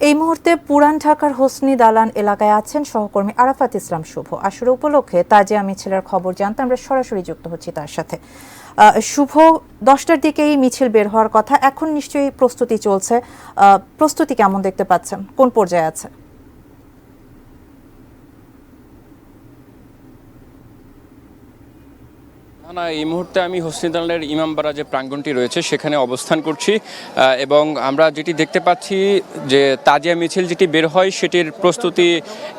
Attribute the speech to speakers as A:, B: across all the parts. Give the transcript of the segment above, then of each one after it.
A: এই মুহূর্তে পুরান ঢাকার হোসনি দালান এলাকায় আছেন সহকর্মী আরাফাত ইসলাম শুভ। আশুরা উপলক্ষে তাজিয়া মিছিলের খবর জানতে আমরা সরাসরি যুক্ত হচ্ছি তার সাথে। শুভ, 10টার দিকেই মিছিল বের হওয়ার কথা, এখন নিশ্চয়ই প্রস্তুতি চলছে। প্রস্তুতি কেমন দেখতে পাচ্ছেন, কোন পর্যায়ে আছে?
B: না, এই মুহূর্তে আমি হোসনি দালানের ইমামবাড়া যে প্রাঙ্গণটি রয়েছে সেখানে অবস্থান করছি এবং আমরা যেটি দেখতে পাচ্ছি যে তাজিয়া মিছিল যেটি বের হয় সেটির প্রস্তুতি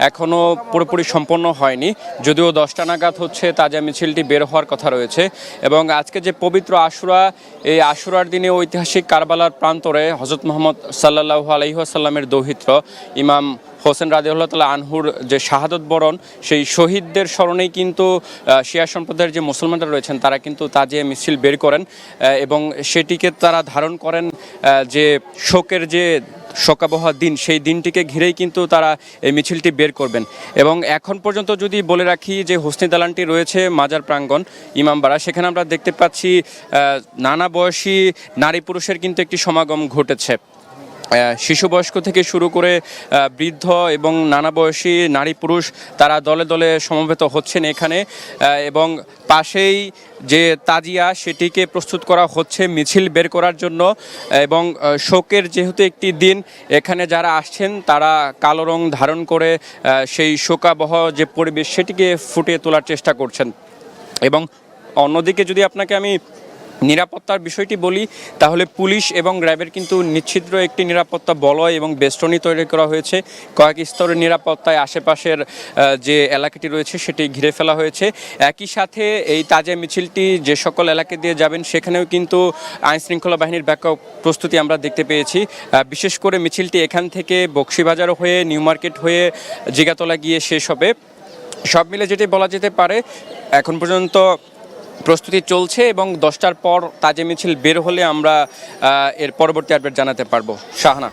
B: এখনও পুরোপুরি সম্পন্ন হয়নি, যদিও 10টা নাগাদ হচ্ছে তাজিয়া মিছিলটি বের হওয়ার কথা রয়েছে। এবং আজকে যে পবিত্র আশুরা, এই আশুরার দিনে ঐতিহাসিক কারবালার প্রান্তরে হযরত মুহাম্মদ সাল্লাল্লাহু আলাইহি ওয়াসাল্লামের দৌহিত্র ইমাম হোসেন রাদিয়াল্লাহু তাআলা আনহুর যে শাহাদত বরণ, সেই শহীদদের স্মরণেই কিন্তু শিয়া সম্প্রদায়ের যে মুসলমানরা রয়েছেন তারা কিন্তু তাজিয়া মিছিল বের করেন এবং সেটিকে তারা ধারণ করেন যে শোকের যে শোকাবহ দিন, সেই দিনটিকে ঘিরেই কিন্তু তারা এই মিছিলটি বের করবেন। এবং এখন পর্যন্ত যদি বলে রাখি যে হোসনি দালানটি রয়েছে মাজার প্রাঙ্গণ ইমামবাড়া, সেখানে আমরা দেখতে পাচ্ছি নানা বয়সী নারী পুরুষের কিন্তু একটি সমাগম ঘটেছে। শিশু বয়স্ক থেকে শুরু করে বৃদ্ধ এবং নানা বয়সী নারী পুরুষ তারা দলে দলে সমবেত হচ্ছেন এখানে। এবং পাশেই যে তাজিয়া সেটিকে প্রস্তুত করা হচ্ছে মিছিল বের করার জন্য। এবং শোকের যেহেতু একটি দিন, এখানে যারা আসছেন তারা কালো রং ধারণ করে সেই শোকাবহ যে পরিবেশ সেটিকে ফুটিয়ে তোলার চেষ্টা করছেন। এবং অন্যদিকে যদি আপনাকে আমি নিরাপত্তার বিষয়টি বলি, তাহলে পুলিশ এবং র্যাবের কিন্তু নিশ্চিদ্র একটি নিরাপত্তা বলয় এবং বেষ্টনী তৈরি করা হয়েছে। কয়েক স্তরের নিরাপত্তায় আশেপাশের যে এলাকাটি রয়েছে সেটি ঘিরে ফেলা হয়েছে। একই সাথে এই তাজিয়া মিছিলটি যে সকল এলাকা দিয়ে যাবেন সেখানেও কিন্তু আইনশৃঙ্খলা বাহিনীর ব্যাপক প্রস্তুতি আমরা দেখতে পেয়েছি। বিশেষ করে মিছিলটি এখান থেকে বকশীবাজার হয়ে নিউ মার্কেট হয়ে জিগাতলা গিয়ে শেষ হবে। সব মিলে যেটি বলা যেতে পারে এখন পর্যন্ত প্রস্তুতি চলছে এবং 10টার পর তাজিয়া মিছিল বের হলে আমরা এর পরবর্তী আপডেট জানাতে পারবো। শাহানা।